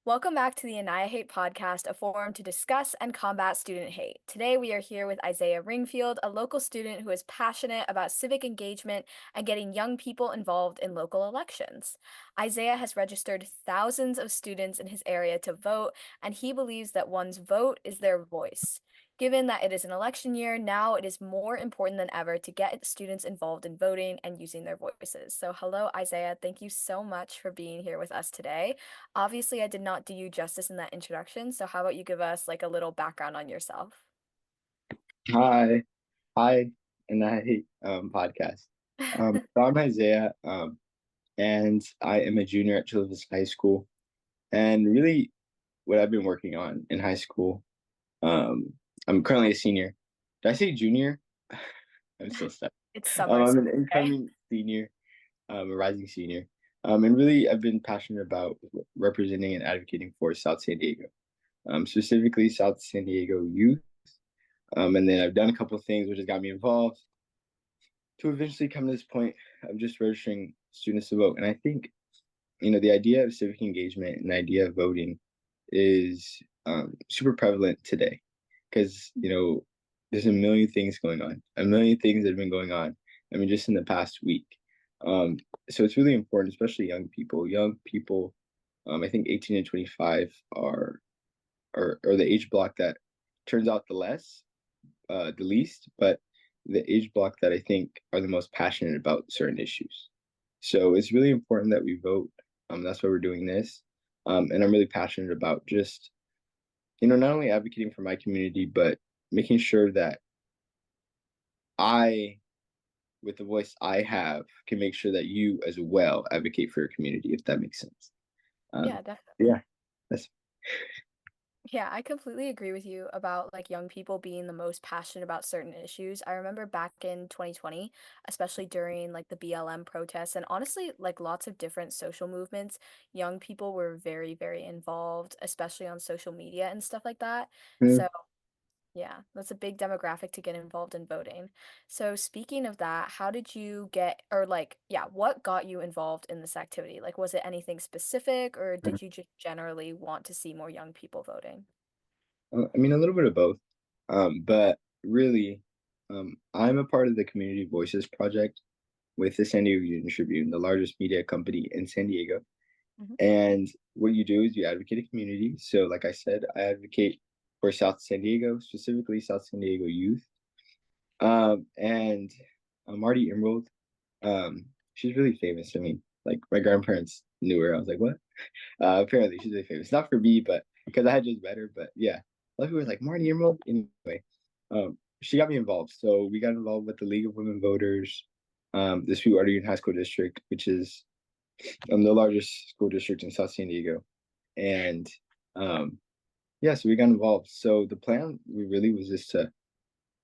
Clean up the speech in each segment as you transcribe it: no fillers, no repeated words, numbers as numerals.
Welcome back to the Annihilating podcast, a forum to discuss and combat student hate. Today we are here with Izayah Ringfield, a local student who is passionate about civic engagement and getting young people involved in local elections. Izayah has registered thousands of students in his area to vote, and he believes that one's vote is their voice. Given that it is an election year, now it is more important than ever to get students involved in voting and using their voices. So, hello, Izayah. Thank you so much for being here with us today. Obviously, I did not do you justice in that introduction, so how about you give us like a little background on yourself? Hi, hi, and I hate podcast. So I'm Isaiah, and I am a junior at Chula Vista High School. And really, what I've been working on in high school, um, I'm currently a senior. Did I say junior? I'm still stuck. It's summer, so I'm an okay. incoming senior, a rising senior. And really, I've been passionate about representing and advocating for South San Diego, specifically South San Diego youth. And then I've done a couple of things which has got me involved to eventually come to this point of just registering students to vote. And I think, the idea of civic engagement and the idea of voting is super prevalent today because, there's a million things going on, a million things that have been going on. I mean, just in the past week. Um, so it's really important, especially young people. Young people, I think 18 and 25 are the age block that turns out the least, but the age block that I think are the most passionate about certain issues. So it's really important that we vote. That's why we're doing this. And I'm really passionate about just, not only advocating for my community, but making sure that I, with the voice I have, can make sure that you as well advocate for your community, if that makes sense. Um, Yeah, definitely. yeah, that's Yeah, I completely agree with you about like young people being the most passionate about certain issues. I remember back in 2020, especially during like the BLM protests and honestly like lots of different social movements, young people were very, very involved, especially on social media and stuff like that. So yeah, that's a big demographic to get involved in voting. So speaking of that, how did you get, or like, yeah, what got you involved in this activity? Like, was it anything specific, or did you just generally want to see more young people voting? I mean, a little bit of both. But really, I'm a part of the Community Voices Project with the San Diego Union Tribune, the largest media company in San Diego. Mhm. And what you do is you advocate a community. So, like I said, I advocate for South San Diego, specifically South San Diego youth. And Marty Emerald, she's really famous. I mean, like my grandparents knew her. I was like, what? Apparently, she's really famous. Not for me, but because I had just met her. But yeah, a lot of people were like Marty Emerald. Anyway, she got me involved. So we got involved with the League of Women Voters, the Sweetwater Union High School District, which is the largest school district in South San Diego, and um, yeah, so we got involved. So the plan we really was just to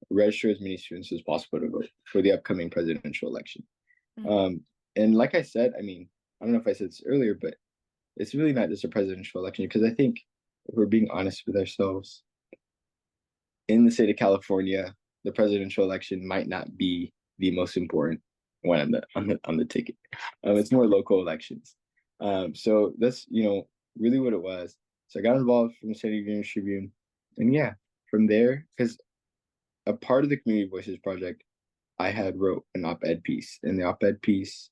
register as many students as possible to vote for the upcoming presidential election. Mhm. Um, and like I said, I mean, I don't know if I said this earlier, but it's really not just a presidential election because I think if we're being honest with ourselves, in the state of California, the presidential election might not be the most important one on the ticket. It's more local elections. So that's really what it was. So I got involved from the San Diego Union Tribune, and yeah, from there, because a part of the Community Voices Project, I had wrote an op-ed piece, and the op-ed piece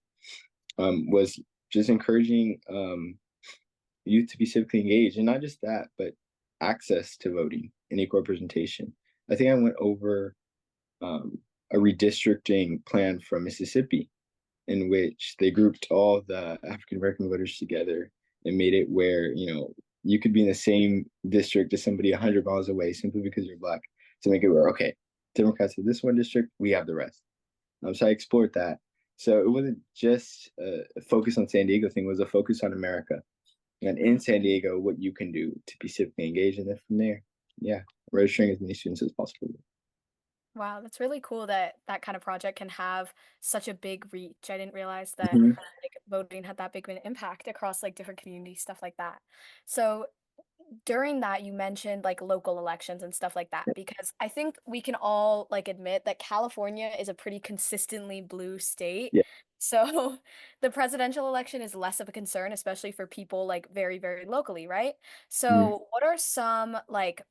was just encouraging youth to be civically engaged, and not just that, but access to voting and equal representation. I think I went over um, a redistricting plan from Mississippi, in which they grouped all the African American voters together and made it where you could be in the same district as somebody 100 miles away simply because you're black. To make it where okay, Democrats have this one district, we have the rest. So I explored that. So it wasn't just a focus on San Diego thing; it was a focus on America and in San Diego, what you can do to be civically engaged, and then from there, yeah, registering as many students as possible. Wow, that's really cool that that kind of project can have such a big reach. I didn't realize that Mhm. like voting had that big of an impact across like different communities, stuff like that. So during that you mentioned like local elections and stuff like that because I think we can all like admit that California is a pretty consistently blue state. Yeah. So the presidential election is less of a concern, especially for people like very, very locally, right? Mhm. So what are some like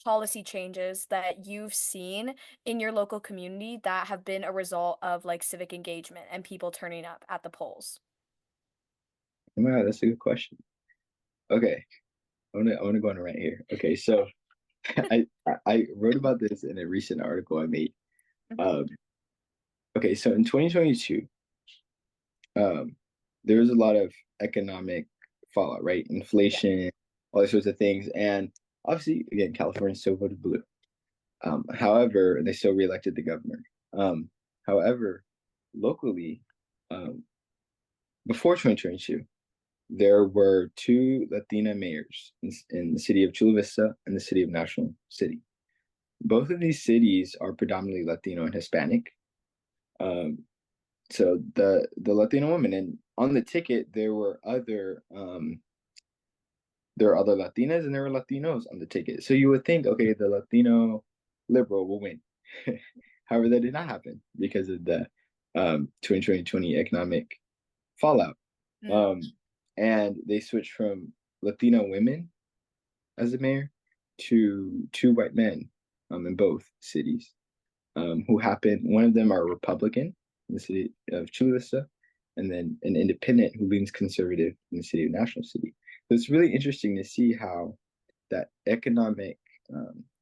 policy changes that you've seen in your local community that have been a result of like civic engagement and people turning up at the polls? Oh my God, that's a good question. Okay, I wanna go on a rant here. Okay, so I wrote about this in a recent article I made. Mhm. Um, okay, so in 2022, um, there was a lot of economic fallout, right? Yeah. Inflation, all these sorts of things, and obviously, again, California still voted blue. However, they still reelected the governor. Um, however, locally, um, before 2022, there were two Latina mayors in the city of Chula Vista and the city of National City. Both of these cities are predominantly Latino and Hispanic. Um, so the Latino women, and on the ticket there were other Latinas and there were Latinos on the ticket. So you would think, okay, the Latino liberal will win. However, that did not happen because of the 2020 economic fallout. Mm. Um, and they switched from Latino women as the mayor to two white men in both cities, who happen, one of them are Republican in the city of Chula Vista, and then an independent who leans conservative in the city of National City. So it's really interesting to see how that economic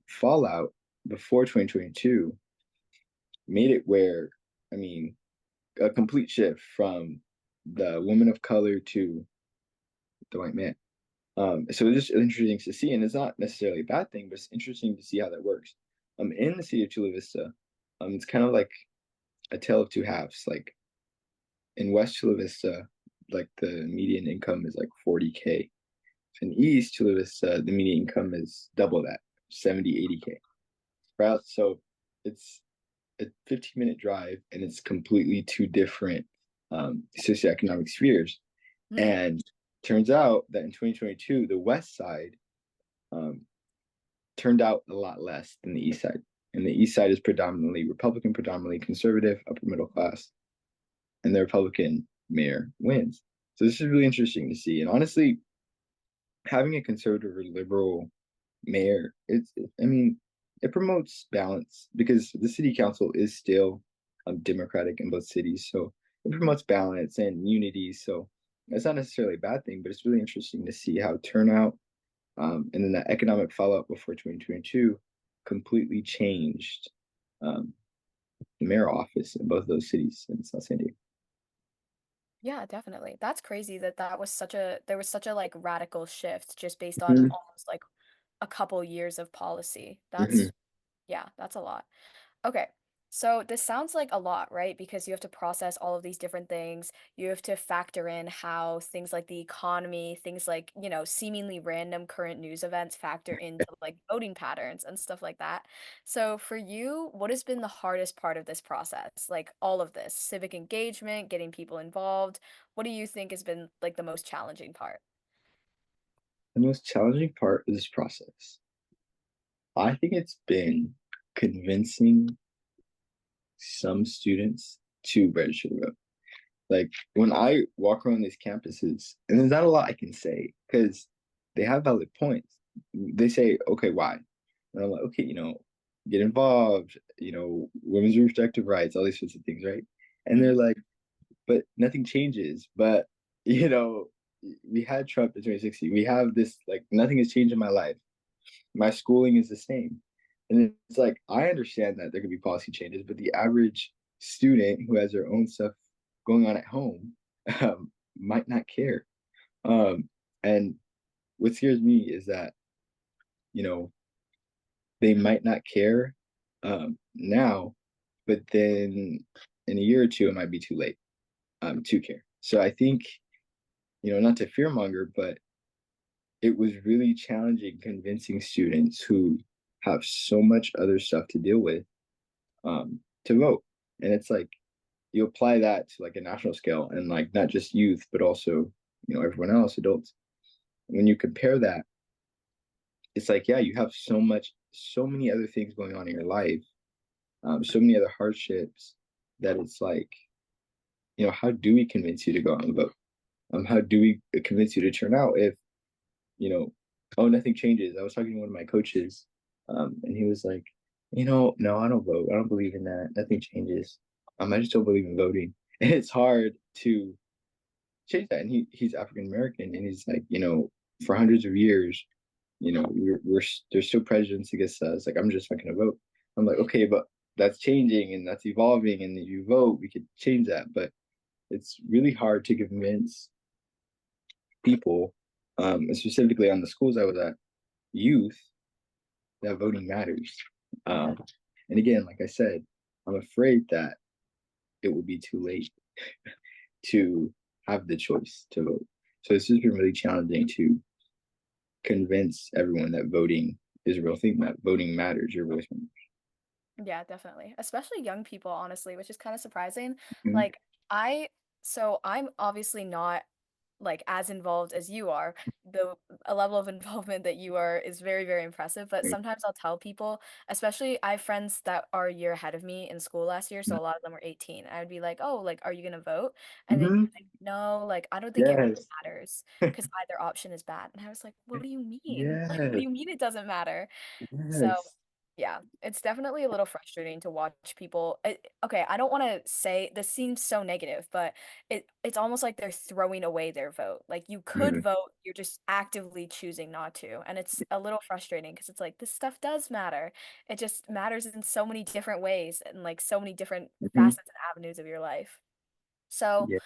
fallout before 2022 made it where, I mean, a complete shift from the woman of color to the white man. So it's just interesting to see, and it's not necessarily a bad thing, but it's interesting to see how that works. In the city of Chula Vista, it's kind of like a tale of two halves. Like in West Chula Vista, like the median income is like 40K. In East Chula Vista, the median income is double that, 70, 80K. Right? So it's a 15-minute drive, and it's completely two different socioeconomic spheres. Mm. And turns out that in 2022, the West Side um, turned out a lot less than the East Side. And the East Side is predominantly Republican, predominantly conservative, upper middle class, and the Republican mayor wins. So this is really interesting to see. And honestly, having a conservative or liberal mayor, I mean, it promotes balance because the city council is still democratic in both cities. So it promotes balance and unity. So it's not necessarily a bad thing, but it's really interesting to see how turnout and then the economic fallout before 2022 completely changed um, the mayor office in both of those cities in South San Diego. Yeah, definitely. That's crazy that there was such a like radical shift just based on Mhm, almost like a couple years of policy. mhm. Yeah, that's a lot. Okay. So this sounds like a lot, right? Because you have to process all of these different things. You have to factor in how things like the economy, things like, seemingly random current news events factor into like voting patterns and stuff like that. So for you, what has been the hardest part of this process? Like all of this, civic engagement, getting people involved. What do you think has been like the most challenging part? The most challenging part of this process, I think it's been convincing some students to register to vote. Like when I walk around these campuses, and there's not a lot I can say because they have valid points. They say, okay, why? And I'm like, okay, get involved, women's reproductive rights, all these sorts of things, right? And they're Mhm. like, but nothing changes. But, you know, we had Trump in 2016. We have this, like, nothing has changed in my life. My schooling is the same. And it's like, I understand that there could be policy changes, but the average student who has their own stuff going on at home might not care. Um, and what scares me is that, you know, they might not care now, but then in a year or two, it might be too late to care. So I think, not to fearmonger, but it was really challenging convincing students who have so much other stuff to deal with to vote. And it's like you apply that to like a national scale and like not just youth, but also, everyone else, adults. When you compare that, it's like, yeah, you have so many other things going on in your life, so many other hardships that it's like, how do we convince you to go out and vote? How do we convince you to turn out if, you know, oh, nothing changes? I was talking to one of my coaches, and he was like, no, I don't vote. I don't believe in that. Nothing changes. I just don't believe in voting. And it's hard to change that. And he's African American, and he's like, for hundreds of years, there's still prejudice against us. Like, I'm just not gonna vote. I'm like, okay, but that's changing and that's evolving, and if you vote, we could change that. But it's really hard to convince people, and specifically on the schools I was at, youth, that voting matters. Mhm. Um, and again, like I said, I'm afraid that it will be too late to have the choice to vote. So it's just been really challenging to convince everyone that voting is a real thing, that voting matters, your voice matters. Yeah, definitely. Especially young people, honestly, which is kind of surprising. Mhm. Like, I, so I'm obviously not like as involved as you are. The a level of involvement that you are is very, very impressive. But Right. sometimes I'll tell people, especially I have friends that are a year ahead of me in school last year, so a lot of them were 18. I would be like, "Oh, like, are you gonna vote?" And they'd be Mhm. like, "No, like, I don't think it really Yes. matters because either option is bad." And I was like, "What do you mean? Like, what do Yes. you mean it doesn't matter?" So Yes. yeah, it's definitely a little frustrating to watch people. Okay, I don't want to say this seems so negative, but it's almost like they're throwing away their vote. Like you could Mhm. vote, you're just actively choosing not to. And it's a little frustrating because it's like this stuff does matter. It just matters in so many different ways and like so many different Mhm. facets and avenues of your life. So, Yeah.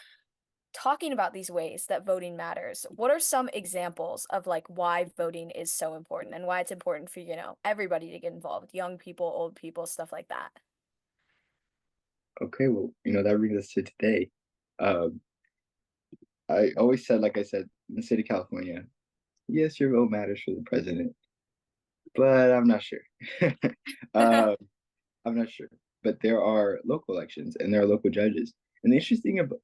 talking about these ways that voting matters, what are some examples of like why voting is so important and why it's important for, everybody to get involved, young people, old people, stuff like that? Okay, well, that brings us to today. Um, I always said, like I said, in the state of California, yes, your vote matters for the president, but I'm not sure. um, I'm not sure. But there are local elections and there are local judges. And the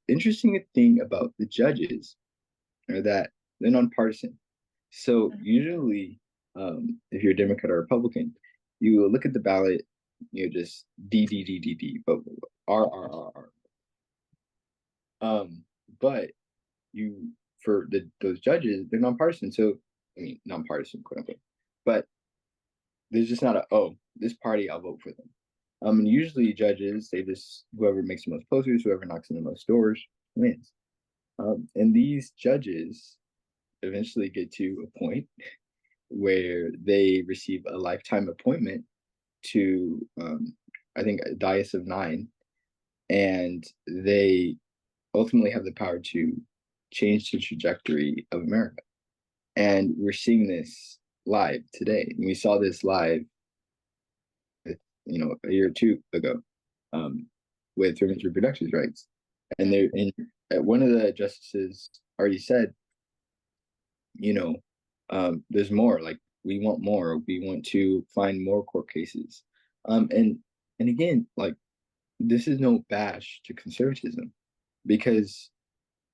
interesting thing about the judges are that they're nonpartisan. So Mhm. usually, if you're a Democrat or Republican, you look at the ballot, just D D D D D, but R R R R. Um, but you for those judges, they're nonpartisan. So I mean, nonpartisan, quote unquote. But there's just not a, oh, this party, I'll vote for them. And usually judges, they just whoever makes the most posters, whoever knocks on the most doors wins. And these judges eventually get to a point where they receive a lifetime appointment to, I think, a dais of nine, and they ultimately have the power to change the trajectory of America. And we're seeing this live today. And we saw this live, a year or two ago, um, with women's reproductive rights. And Mhm. one of the justices already said, you know, there's more. Like, we want more. We want to find more court cases. And again, like, this is no bash to conservatism, because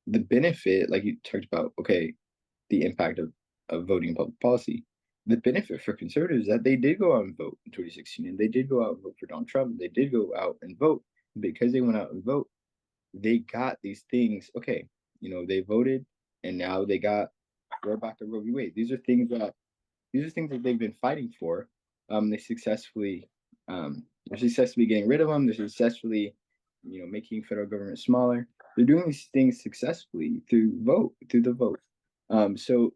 the benefit, like you talked about, okay, the impact of voting public policy. The benefit for conservatives is that they did go out and vote in 2016, and they did go out and vote for Donald Trump. And they did go out and vote. Because they went out and vote, they got these things. Okay, they voted, and now they got, we're back to Roe v. Wade. These are things that they've been fighting for. They successfully, they're successfully getting rid of them. They're successfully, making federal government smaller. They're doing these things successfully through the vote. So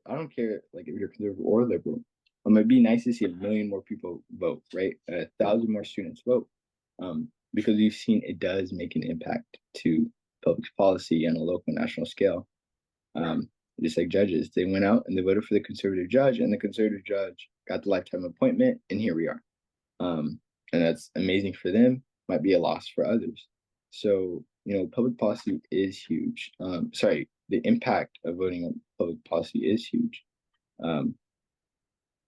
I don't care, like, if you're conservative or liberal. It'd be nice to see a million more people vote, right? 1,000 more students vote, because we've seen it does make an impact to public policy on a local national scale. Um, just like judges, they went out and they voted for the conservative judge, and the conservative judge got the lifetime appointment, and here we are. And that's amazing for them. Might be a loss for others. So public policy is huge. Sorry, the impact of voting on public policy is huge. Um,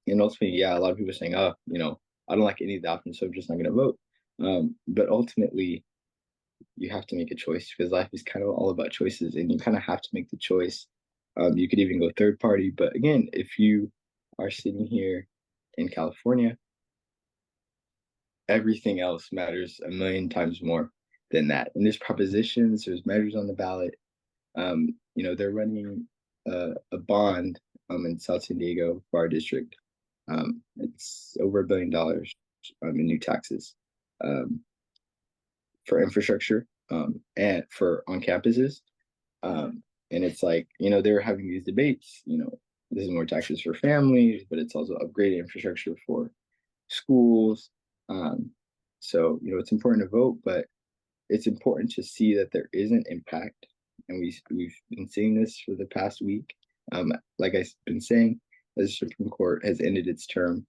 and ultimately, yeah, a lot of people are saying, "Oh, I don't like any of the options, so I'm just not going to vote." But ultimately, you have to make a choice, because life is kind of all about choices, and you kind of have to make the choice. You could even go third party, but again, if you are sitting here in California, everything else matters a million times more. than that. And there's propositions, there's measures on the ballot. They're running a bond in South San Diego for our district. It's over $1 billion in new taxes um, for infrastructure and for on campuses. Mhm. And it's like, they were having these debates, this is more taxes for families, but it's also upgraded infrastructure for schools. Um, so, it's important to vote, but it's important to see that there is an impact. And we've been seeing this for the past week. Like I've been saying, the Supreme Court has ended its term,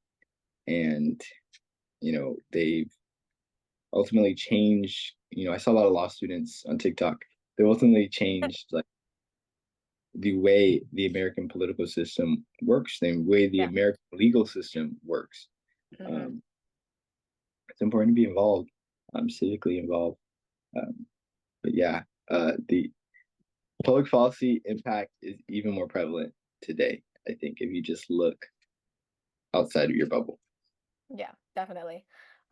and they've ultimately changed. I saw a lot of law students on TikTok. They ultimately changed like the way the American political system works, the way the Yeah. American legal system works. Hmm. Um, it's important to be involved, civically involved. Um, but yeah, the public policy impact is even more prevalent today, I think, if you just look outside of your bubble. Yeah, definitely.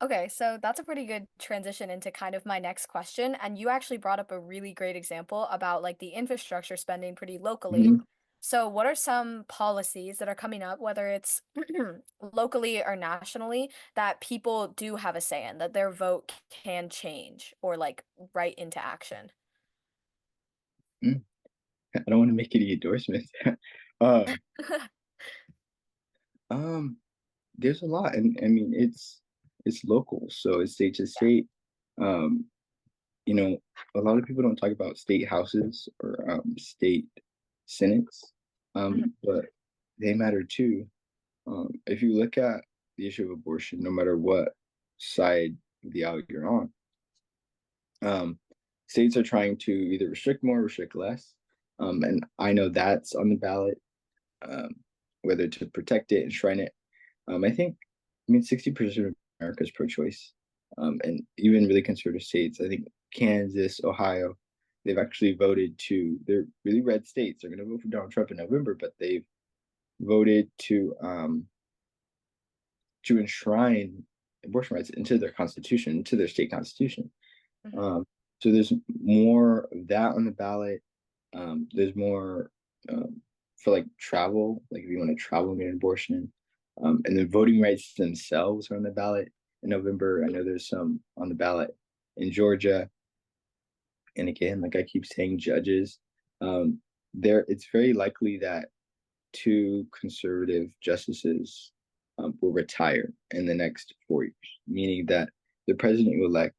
Okay, so that's a pretty good transition into kind of my next question. And you actually brought up a really great example about like the infrastructure spending pretty locally. Mhm. So, what are some policies that are coming up, whether it's locally or nationally, that people do have a say in, that their vote can change or like right into action? Mm. I don't want to make any endorsements. um, um, there's a lot, and I mean it's local, so it's state to state. Um, you know, a lot of people don't talk about state houses or state senates, Mhm, but they matter too. If you look at the issue of abortion, no matter what side of the aisle you're on, um, states are trying to either restrict more, restrict less. And I know that's on the ballot, um, whether to protect it, enshrine it. I mean, 60% of America is pro-choice, and even really conservative states. I think Kansas, Ohio, they've actually voted to. They're really red states. They're going to vote for Donald Trump in November, but they've voted to enshrine abortion rights into their constitution, into their state constitution. mhm, Um, so there's more of that on the ballot. There's more for like travel, like if you want to travel and get an abortion. And the voting rights themselves are on the ballot in November. I know there's some on the ballot in Georgia. And again, like I keep saying, judges. There, it's very likely that two conservative justices will retire in the next 4 years, meaning that the president elect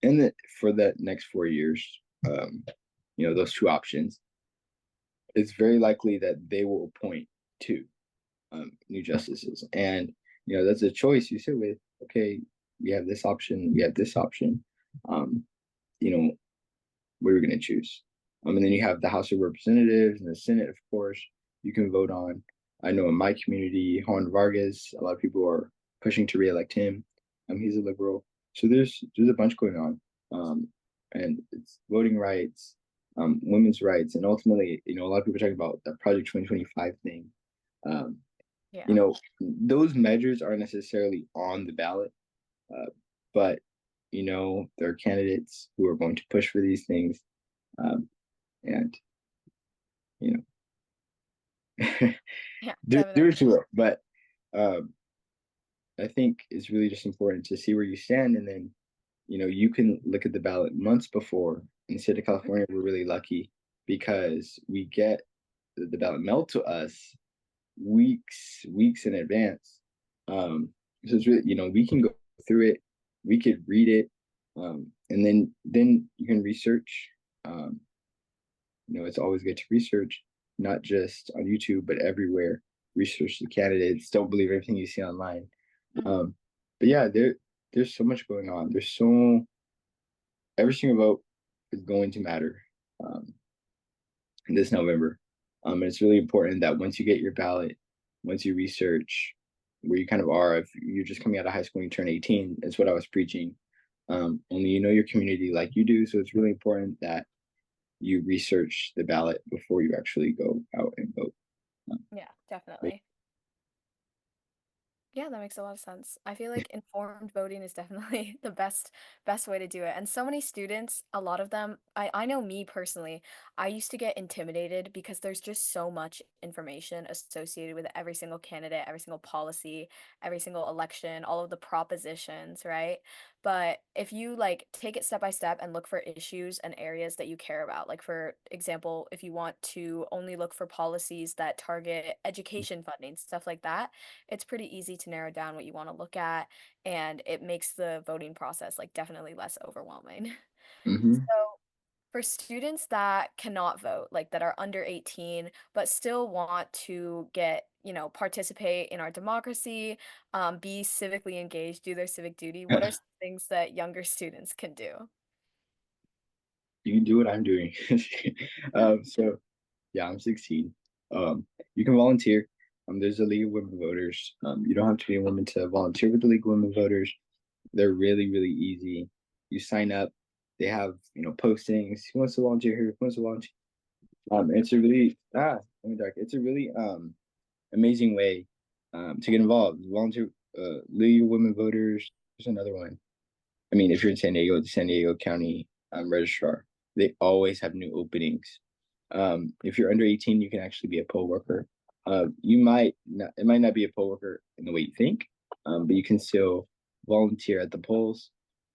in the for the next 4 years, um, those two options, it's very likely that they will appoint two new justices. And, that's a choice you sit with. Okay, we have this option, we have this option. Um, you know, what are we going to choose? And then you have the House of Representatives and the Senate, of course, you can vote on. I know in my community, Juan Vargas, a lot of people are pushing to reelect him. He's a liberal. So there's a bunch going on. And it's voting rights, women's rights, and ultimately, a lot of people are talking about the Project 2025 thing. Um, yeah. those measures aren't necessarily on the ballot, uh, but there are candidates who are going to push for these things, and you know, Yeah, do definitely. to it. But um, I think it's really just important to see where you stand, and then you can look at the ballot months before. In the state of Mhm, California, we're really lucky because we get the ballot mailed to us weeks in advance. So it's really, we can go through it, we could read it, and then you can research. Um, it's always good to research, not just on YouTube, but everywhere. Research the candidates. Don't believe everything you see online. mhm. Um, but yeah, there's so much going on. Every single vote is going to matter um, this November. And it's really important that once you get your ballot, once you research where you kind of are, if you're just coming out of high school and you turn 18, it's what I was preaching. Only you know your community like you do. So it's really important that you research the ballot before you actually go out and vote. Um, Yeah, but definitely. Yeah, that makes a lot of sense. I feel like informed voting is definitely the best way to do it. And so many students, a lot of them, I know me personally, I used to get intimidated because there's just so much information associated with every single candidate, every single policy, every single election, all of the propositions, right? But if you like take it step by step and look for issues and areas that you care about, like for example, if you want to only look for policies that target education funding, stuff like that, it's pretty easy to narrow down what you want to look at, and it makes the voting process like definitely less overwhelming. Hmm. So for students that cannot vote, like that are under 18 but still want to participate in our democracy, be civically engaged, do their civic duty, what are some things that younger students can do? You can do what I'm doing. So yeah, I'm 16. You can volunteer. There's a League of Women Voters. You don't have to be a woman to volunteer with the League of Women Voters. They're really, really easy. You sign up. They have, postings. Who wants to volunteer here? Who wants to volunteer? It's a really let me dark. It's a really amazing way to get involved. Volunteer League of Women Voters. There's another one. I mean, if you're in San Diego, the San Diego County Registrar, they always have new openings. If you're under 18, you can actually be a poll worker. You might not, it might not be a poll worker in the way you think, but you can still volunteer at the polls.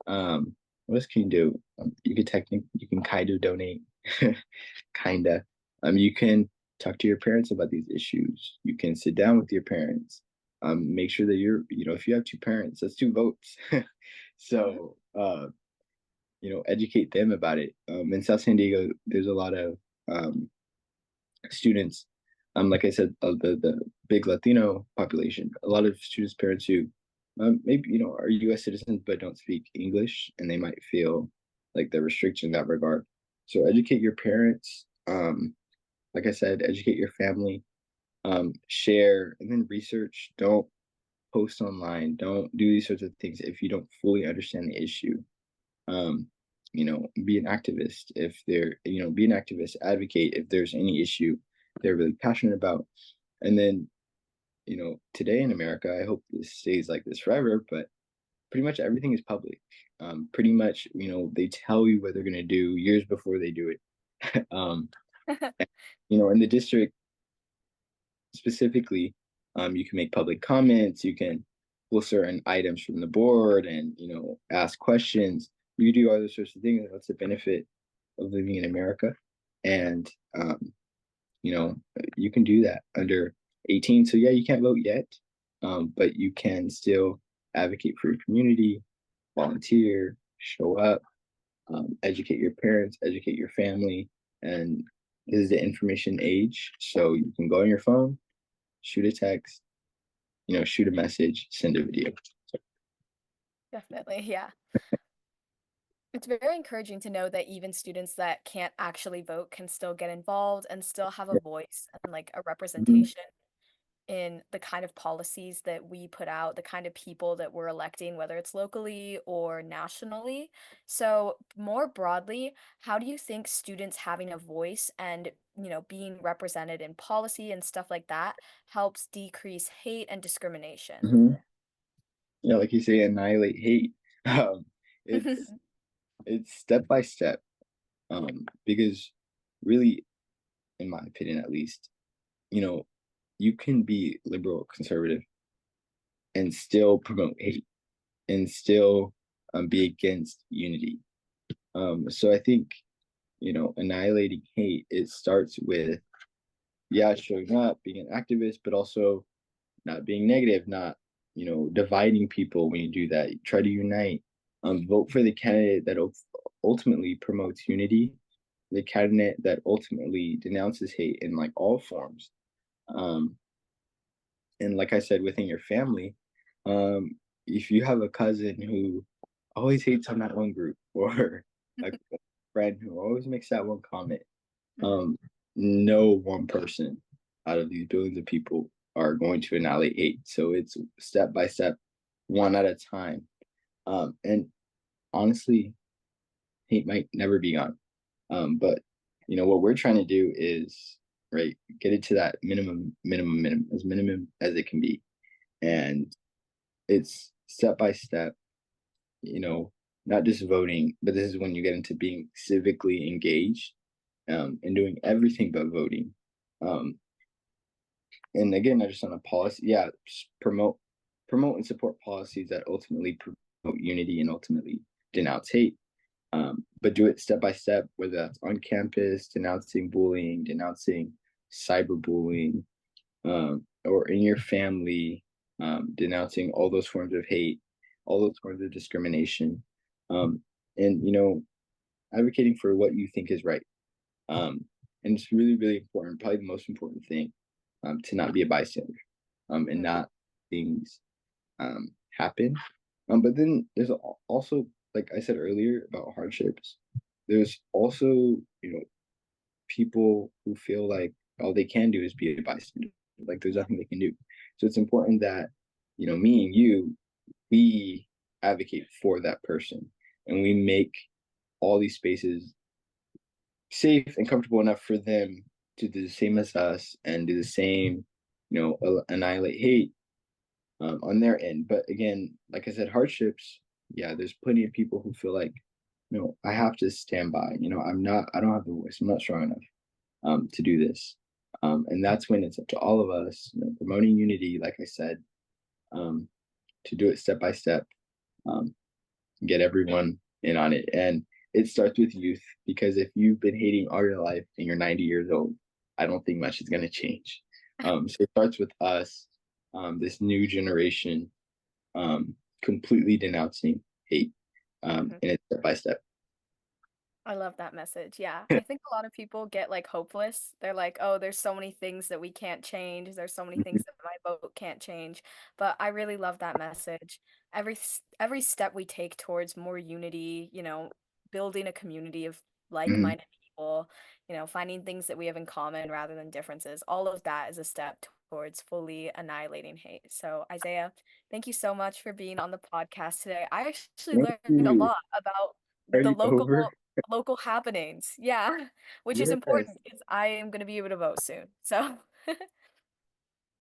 What else can you do? You can kind of donate, kinda. You can talk to your parents about these issues. You can sit down with your parents. Make sure that if you have two parents, that's two votes. Mhm. So, educate them about it. In South San Diego, there's a lot of students. Like I said, the big Latino population. A lot of students' parents who maybe are U.S. citizens but don't speak English, and they might feel like they're restricted in that regard. So educate your parents. Like I said, educate your family. Share and then research. Don't post online. Don't do these sorts of things if you don't fully understand the issue. Be an activist if be an activist, advocate if there's any issue they're really passionate about. And then, today in America, I hope this stays like this forever, but pretty much everything is public. Pretty much, they tell you what they're going to do years before they do it. In the district specifically, you can make public comments, you can pull certain items from the board and, ask questions. You can do all those sorts of things. That's the benefit of living in America. And, you know, you can do that under 18. So, yeah, you can't vote yet, but you can still advocate for your community, volunteer, show up, educate your parents, educate your family. And this is the information age. So you can go on your phone, shoot a text, shoot a message, send a video. Definitely, yeah. It's very encouraging to know that even students that can't actually vote can still get involved and still have a Yeah. voice and like a Mhm. representation in the kind of policies that we put out, the kind of people that we're electing, whether it's locally or nationally. So, more broadly, how do you think students having a voice and, being represented in policy and stuff like that helps decrease hate and discrimination? Mhm. Yeah, like you say, annihilate hate. Um, it's it's step by step. Because really, in my opinion, at least, you know, you can be liberal, conservative, and still promote hate and still be against unity. So I think annihilating hate, it starts with, yeah, showing up, being an activist, but also not being negative, not dividing people. When you do that, you try to unite. Vote for the candidate that ultimately promotes unity, the candidate that ultimately denounces hate in like all forms. Um, and like I said, within your family, um, if you have a cousin who always hates on that one group, or a friend who always makes that one comment, Mhm. um, no one person out of these billions of people are going to annihilate hate. So it's step by step, one at a time. And honestly, hate might never be gone. But what we're trying to do is right get it to that minimum as minimum as it can be. And it's step by step, you know, not just voting, but this is when you get into being civically engaged, and doing everything but voting. Um, and again, not just on a policy, yeah, just promote and support policies that ultimately promote unity and ultimately denounce hate. But do it step by step, whether that's on campus, denouncing bullying, denouncing cyberbullying, or in your family, denouncing all those forms of hate, all those forms of discrimination, um, and advocating for what you think is right. Um, and it's really, really important, probably the most important thing, to not be a bystander, and Mm, not things happen. But then there's also, like I said earlier about hardships, there's also, people who feel like all they can do is be a bystander. Like there's yeah. nothing they can do. So it's important that, me and you, we advocate for that person and we make all these spaces safe and comfortable enough for them to do the same as us and do the same, annihilate hate, on their end. But again, like I said, hardships, yeah, there's plenty of people who feel like, I have to stand by. I don't have the voice. I'm not strong enough, to do this. And that's when it's up to all of us, promoting unity, like I said, um, to do it step by step, um, get everyone in on it. And it starts with youth because if you've been hating all your life and you're 90 years old, I don't think much is going to change. So it starts with us, this new generation, completely denouncing hate, Mhm. and it's step by step. I love that message. Yeah. I think a lot of people get like hopeless. They're like, oh, there's so many things that we can't change. There's so many Mhm. things that my vote can't change. But I really love that message. Every step we take towards more unity, building a community of Mhm. like-minded people, finding things that we have in common rather than differences, all of that is a step towards fully annihilating hate. So, Isaiah, thank you so much for being on the podcast today. I actually Thank learned a you. lot about Are the you over? local happenings. Yeah, which is Yes. important because I am gonna be able to vote soon. So